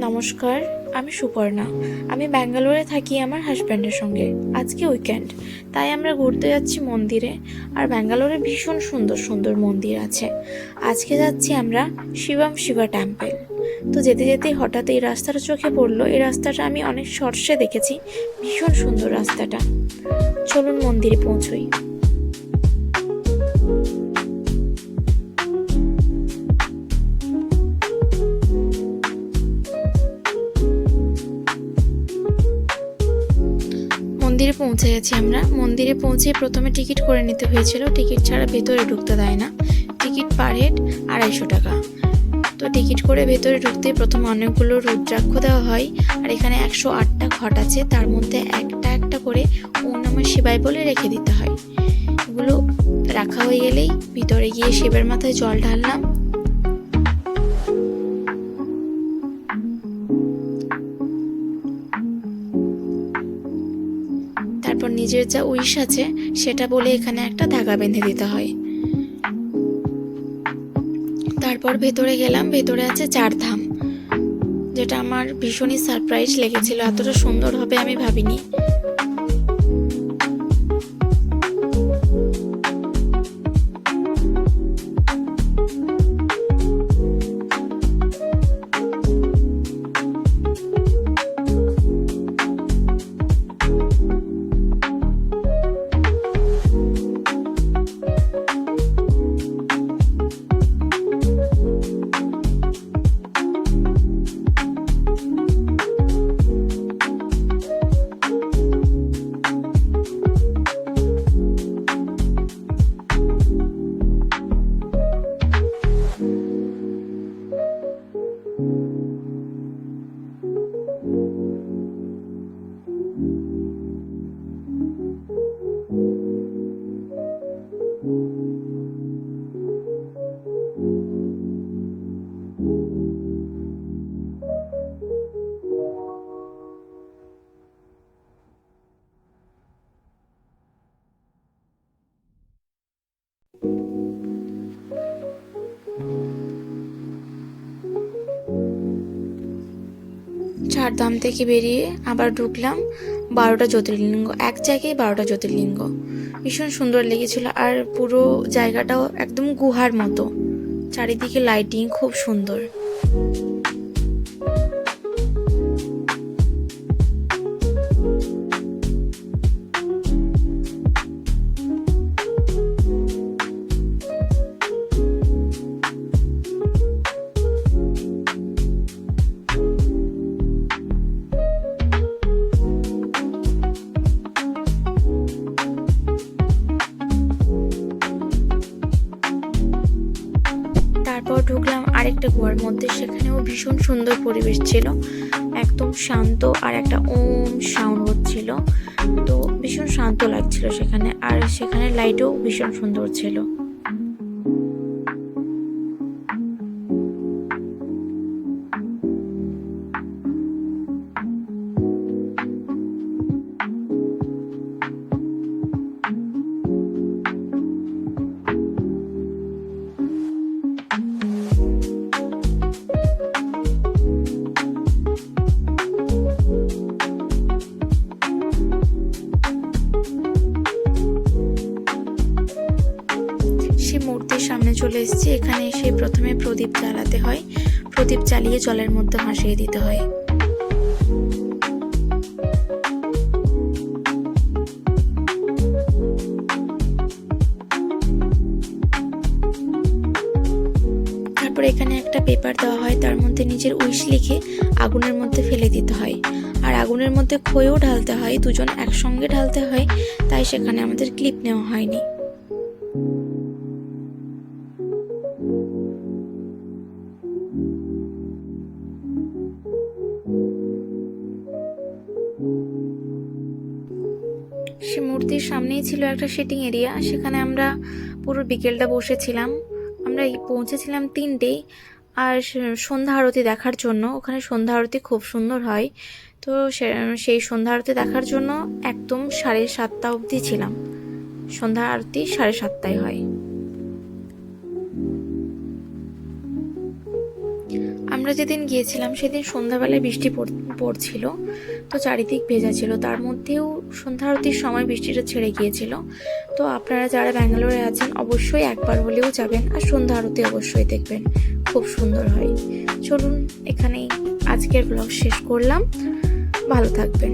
নমস্কার, আমি সুপর্ণা। আমি ব্যাঙ্গালোরে থাকি আমার হাজব্যান্ডের সঙ্গে। আজকে উইকেন্ড, তাই আমরা ঘুরতে যাচ্ছি মন্দিরে। আর ব্যাঙ্গালোরে ভীষণ সুন্দর সুন্দর মন্দির আছে। আজকে যাচ্ছি আমরা শিবম শিবা টেম্পল। তো যেতে যেতেই হঠাৎ এই রাস্তাটা চোখে পড়লো। এই রাস্তাটা আমি অনেক শর্টসে দেখেছি, ভীষণ সুন্দর রাস্তাটা। চলুন মন্দিরে পৌঁছই। মন্দিরে পৌঁছে গেছি আমরা। মন্দিরে পৌঁছে প্রথমে টিকিট করে নিতে হয়েছিল। টিকিট ছাড়া ভেতরে ঢুকতে দেয় না। টিকিট পার হেড 250 টাকা। তো টিকিট করে ভেতরে ঢুকতে প্রথমে অনেকগুলো রুদ্রাক্ষ দেওয়া হয়। আর এখানে 108টা ঘট আছে, তার মধ্যে একটা একটা করে ওম নমঃ শিবায় বলে রেখে দিতে হয়। এগুলো রাখা হয়ে গেলেই ভিতরে গিয়ে শিবের মাথায় জল ঢাললাম। তারপর নিজের যা উইশ আছে সেটা বলে এখানে একটা ধাগা বেঁধে দিতে হয়। তারপর ভেতরে গেলাম। ভেতরে আছে 4 ধাম, যেটা আমার ভীষণই সারপ্রাইজ লেগেছিল। এতটা সুন্দর হবে আমি ভাবিনি। চারধাম থেকে বেরিয়ে আবার ঢুকলাম 12টা জ্যোতির্লিঙ্গ। এক জায়গায় 12টা জ্যোতির্লিঙ্গ। ভীষণ সুন্দর লেগেছিল। আর পুরো জায়গাটাও একদম গুহার মতো। চারিদিকে লাইটিং খুব সুন্দর। তারপর ঢুকলাম আরেকটা গুহার মধ্যে। সেখানেও ভীষণ সুন্দর পরিবেশ ছিল, একদম শান্ত। আর একটা ওম সাউন্ড হচ্ছিল, তো ভীষণ শান্ত লাগছিল সেখানে। আর সেখানে লাইটও ভীষণ সুন্দর ছিল। মূর্তির সামনে চলে এসেছি। এখানে এসে প্রথমে প্রদীপ জ্বালাতে হয়। প্রদীপ জ্বালিয়ে জলের মধ্যে ভাসিয়ে দিতে হয়। তারপর এখানে একটা পেপার দেওয়া হয়, তার মধ্যে নিজের উইশ লিখে আগুনের মধ্যে ফেলে দিতে হয়। আর আগুনের মধ্যে খইও ঢালতে হয়, দুজন একসঙ্গে ঢালতে হয়, তাই সেখানে আমাদের ক্লিপ নেওয়া হয়নি। সে মূর্তির সামনেই ছিল একটা সিটিং এরিয়া। সেখানে আমরা পুরো বিকেলটা বসেছিলাম। আমরা পৌঁছেছিলাম 3টেই। আর সন্ধ্যা আরতি দেখার জন্য, ওখানে সন্ধ্যা আরতি খুব সুন্দর হয়। তো সেই সন্ধ্যা আরতি দেখার জন্য একদম 7:30 অবধি ছিলাম। সন্ধ্যা আরতি 7:30টায় হয়। আমরা যেদিন গিয়েছিলাম সেদিন সন্ধ্যাবেলায় বৃষ্টি পড়ছিল, তো চারিদিক ভেজা ছিল। তার মধ্যেও সন্ধ্যা আরতির সময় বৃষ্টিটা ছেড়ে গিয়েছিল। তো আপনারা যারা ব্যাঙ্গালোরে আছেন অবশ্যই একবার হলেও যাবেন, আর সন্ধ্যা আরতি অবশ্যই দেখবেন, খুব সুন্দর হয়। চলুন এখানেই আজকের ব্লগ শেষ করলাম, ভালো থাকবেন।